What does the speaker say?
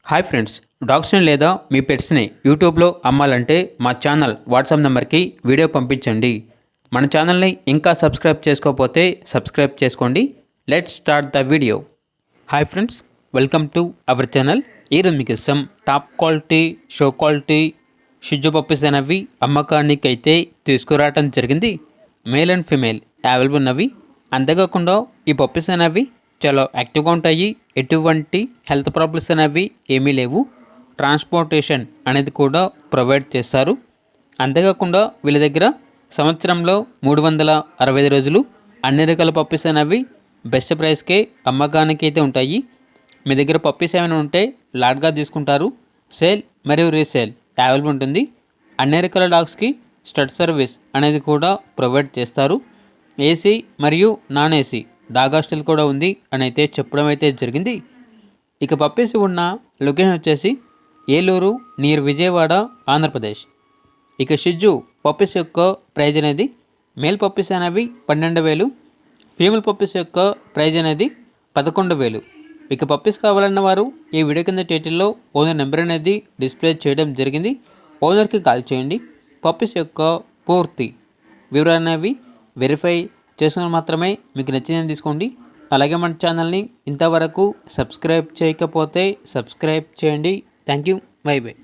Hi friends, డాగ్స్ని లేదా మీ పెట్స్ని యూట్యూబ్లో అమ్మాలంటే మా ఛానల్ వాట్సాప్ నెంబర్కి వీడియో పంపించండి. మన ఛానల్ని ఇంకా సబ్స్క్రైబ్ చేసుకోకపోతే సబ్స్క్రైబ్ చేసుకోండి. Let's start the video. Hi friends, welcome to our channel. ఈరోజు మీకు ఇస్తాం టాప్ క్వాలిటీ, షో క్వాలిటీ షిజు పప్పీస్ అనేవి అమ్మకానికి అయితే తీసుకురావడం జరిగింది. మేల్ అండ్ ఫీమేల్ అవైలబుల్ ఉన్నవి. అంతేకాకుండా ఈ పప్పీస్ అనేవి చాలా యాక్టివ్గా ఉంటాయి. ఎటువంటి హెల్త్ ప్రాబ్లమ్స్ అనేవి ఏమీ లేవు. ట్రాన్స్పోర్టేషన్ అనేది కూడా ప్రొవైడ్ చేస్తారు. అంతేకాకుండా వీళ్ళ దగ్గర సంవత్సరంలో 365 రోజులు అన్ని రకాల పప్పీస్ అనేవి బెస్ట్ ప్రైస్కే అమ్మకానికి అయితే ఉంటాయి. మీ దగ్గర పప్పీస్ ఏమైనా ఉంటే లాట్గా తీసుకుంటారు. సేల్ మరియు రీసేల్ అవైలబుల్ ఉంటుంది. అన్ని రకాల డాగ్స్కి స్టడ్ సర్వీస్ అనేది కూడా ప్రొవైడ్ చేస్తారు. ఏసీ మరియు నాన్ ఏసీ డాగ్ హాస్టల్ కూడా ఉంది అని అయితే చెప్పడం అయితే జరిగింది. ఇక పప్పీస్ ఉన్న లొకేషన్ వచ్చేసి ఏలూరు నియర్ విజయవాడ, ఆంధ్రప్రదేశ్. ఇక షిజు పప్పీస్ యొక్క ప్రైజ్ అనేది మేల్ పప్పీస్ అనేవి 12,000, ఫీమేల్ పప్పీస్ యొక్క ప్రైజ్ అనేది 11,000. ఇక పప్పీస్ కావాలన్న వారు ఈ వీడియో కింద టైటిల్లో ఓనర్ నెంబర్ అనేది డిస్ప్లే చేయడం జరిగింది. ఓనర్కి కాల్ చేయండి. పప్పీస్ యొక్క పూర్తి వివరాలు అనేవి వెరిఫై చేసుకుని మాత్రమే మీకు నచ్చిందని తీసుకోండి. అలాగే మన ఛానల్ని ఇంతవరకు సబ్స్క్రైబ్ చేయకపోతే సబ్స్క్రైబ్ చేయండి. Thank you. By by.